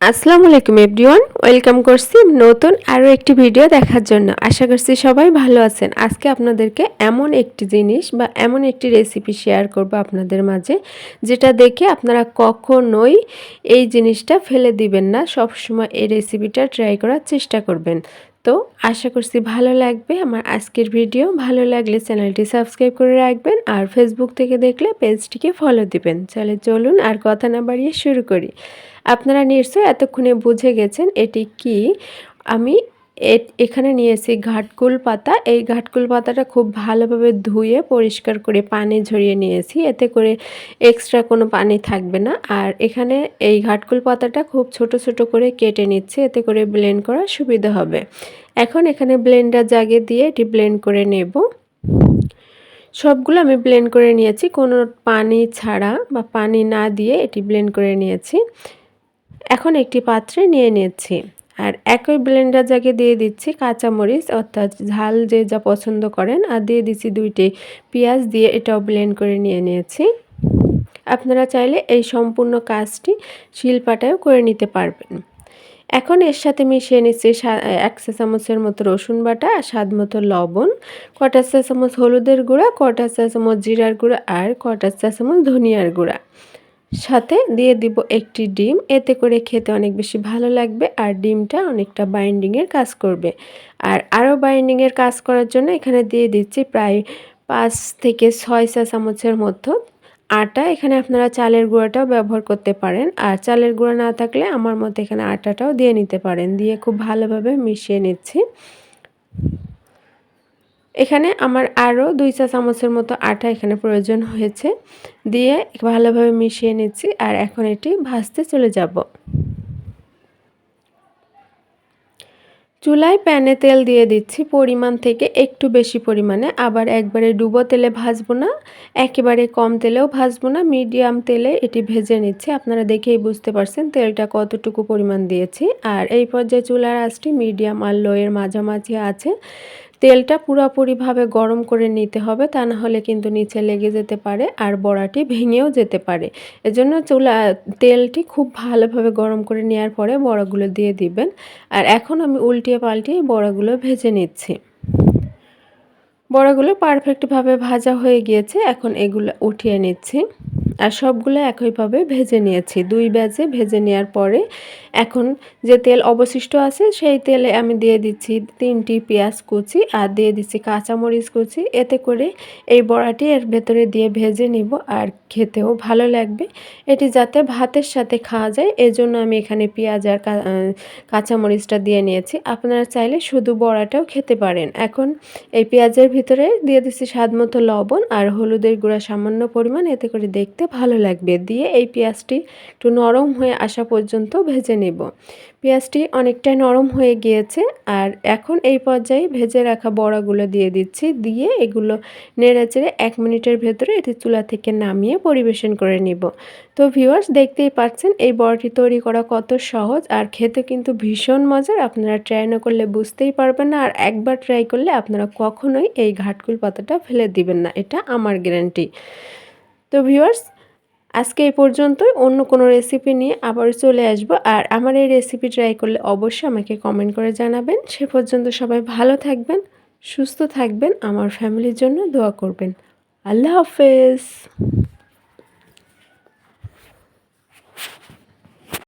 আসসালামু আলাইকুম everyone, welcome করছি নতুন আরও একটি ভিডিও দেখার জন্য। আশা করছি সবাই ভালো আছেন। আজকে আপনাদেরকে এমন একটি জিনিস বা এমন একটি রেসিপি শেয়ার করব আপনাদের মাঝে, যেটা দেখে আপনারা কখনোই এই জিনিসটা ফেলে দিবেন না। সবসময় এই রেসিপিটা ট্রাই করার চেষ্টা করবেন। তো আশা করছি ভালো লাগবে আমার আজকের ভিডিও। ভালো লাগলে চ্যানেলটি সাবস্ক্রাইব করে রাখবেন, আর ফেসবুক থেকে দেখলে পেজটিকে ফলো দিবেন। তাহলে চলুন আর কথা না বাড়িয়ে শুরু করি। আপনারা নিশ্চয়ই এতক্ষণে বুঝে গেছেন এটি কি। আমি এখানে নিয়েছি ঘাটকুল পাতা। এই ঘাটকুল পাতাটা খুব ভালোভাবে ধুয়ে পরিষ্কার করে পানি ঝরিয়ে নিয়েছি, এতে করে এক্সট্রা কোনো পানি থাকবে না। আর এখানে এই ঘাটকুল পাতাটা খুব ছোট ছোট করে কেটে নিচ্ছে, এতে করে ব্লেন্ড করা সুবিধা হবে। এখন এখানে ব্লেন্ডার জাগে দিয়ে এটি ব্লেন্ড করে নেব। সবগুলো আমি ব্লেন্ড করে নিয়েছি, কোনো পানি ছাড়া বা পানি না দিয়ে এটি ব্লেন্ড করে নিয়েছি। এখন একটি পাত্রে নিয়ে নিচ্ছি, আর একই ব্লেন্ডার জাগে দিয়ে দিচ্ছি কাঁচামরিচ, অর্থাৎ ঝাল যে যা পছন্দ করেন, আর দিয়ে দিচ্ছি 2টি পেঁয়াজ দিয়ে এটাও ব্লেন্ড করে নিয়ে নিয়েছি। আপনারা চাইলে এই সম্পূর্ণ কাজটি শিলপাটায়ও করে নিতে পারবেন। এখন এর সাথে মিশিয়ে নিচ্ছি 1 চা চামচের মতো রসুন বাটা, আর স্বাদ মতো লবণ, 1/4 চা চামচ হলুদের গুঁড়া, 1/4 চা চামচ জিরার গুঁড়া, আর 1/4 চা চামচ ধনিয়ার গুঁড়া। সাথে দিয়ে দিব একটি ডিম, এতে করে খেতে অনেক বেশি ভালো লাগবে, আর ডিমটা অনেকটা বাইন্ডিংয়ের কাজ করবে। আর আরও বাইন্ডিংয়ের কাজ করার জন্য এখানে দিয়ে দিচ্ছি প্রায় 5 থেকে 6 চা চামচের মতো আটা। এখানে আপনারা চালের গুঁড়াটাও ব্যবহার করতে পারেন, আর চালের গুঁড়া না থাকলে আমার মতো এখানে আটাটাও দিয়ে নিতে পারেন। দিয়ে খুব ভালোভাবে মিশিয়ে নিচ্ছি। এখানে আমার আরও 2 চা চামচের মতো আটা এখানে প্রয়োজন হয়েছে। দিয়ে ভালোভাবে মিশিয়ে নিচ্ছি, আর এখন এটি ভাজতে চলে যাব। চুলায় প্যানে তেল দিয়ে দিচ্ছি পরিমাণ থেকে একটু বেশি পরিমাণে। আবার একবারে ডুবো তেলে ভাজবো না, একেবারে কম তেলেও ভাজবো না, মিডিয়াম তেলে এটি ভেজে নিচ্ছি। আপনারা দেখেই বুঝতে পারছেন তেলটা কতটুকু পরিমাণ দিয়েছি। আর এই পর্যায়ে চুলার আঁচটি মিডিয়াম আর লোয়ের মাঝামাঝি আছে। তেলটা পুরোপুরিভাবে গরম করে নিতে হবে, তা না হলে কিন্তু নিচে লেগে যেতে পারে আর বড়াটি ভেঙেও যেতে পারে। এজন্য তেলটি খুব ভালোভাবে গরম করে নেওয়ার পরে বড়াগুলো দিয়ে দিবেন। আর এখন আমি উল্টিয়ে পাল্টিয়ে বড়াগুলো ভেজে নিচ্ছি। বড়াগুলো পারফেক্টভাবে ভাজা হয়ে গিয়েছে, এখন এগুলো উঠিয়ে নিচ্ছি। আর সবগুলো একইভাবে ভেজে নিয়েছি। 2 ব্যাচে ভেজে নেওয়ার পরে এখন যে তেল অবশিষ্ট আছে সেই তেলে আমি দিয়ে দিচ্ছি 3টি পেঁয়াজ কুচি, আর দিয়ে দিচ্ছি কাঁচামরিচ কুচি। এতে করে এই বড়াটি এর ভেতরে দিয়ে ভেজে নিব, আর খেতেও ভালো লাগবে। এটি যাতে ভাতের সাথে খাওয়া যায় এজন্য আমি এখানে পেঁয়াজ আর কাঁচামরিচটা দিয়ে নিয়েছি। আপনারা চাইলে শুধু বড়াটাও খেতে পারেন। এখন এই পেঁয়াজের ভিতরে দিয়ে দিচ্ছি স্বাদমতো লবণ আর হলুদের গুঁড়া সামান্য পরিমাণ, এতে করে দেখতে ভালো লাগবে। দিয়ে এই পেঁয়াজটি একটু নরম হয়ে আসা পর্যন্ত ভেজে নেব। পেঁয়াজটি অনেকটাই নরম হয়ে গিয়েছে, আর এখন এই পর্যায়ে ভেজে রাখা বড়াগুলো দিয়ে দিচ্ছি। দিয়ে এগুলো নেড়েচেড়ে 1 মিনিটের ভেতরে এটি চুলা থেকে নামিয়ে পরিবেশন করে নিব। তো ভিউয়ার্স, দেখতেই পাচ্ছেন এই বড়াটি তৈরি করা কত সহজ, আর খেতে কিন্তু ভীষণ মজার। আপনারা ট্রাই না করলে বুঝতেই পারবেন না, আর একবার ট্রাই করলে আপনারা কখনোই এই ঘাটকুল পাতাটা ফেলে দিবেন না, এটা আমার গ্যারান্টি। তো ভিউয়ার্স, আজকে এই পর্যন্তই। অন্য কোনো রেসিপি নিয়ে আবার চলে আসব, আর আমার এই রেসিপি ট্রাই করলে অবশ্যই আমাকে কমেন্ট করে জানাবেন। সে পর্যন্ত সবাই ভালো থাকবেন, সুস্থ থাকবেন, আমার ফ্যামিলির জন্য দোয়া করবেন। আল্লাহ হাফেজ।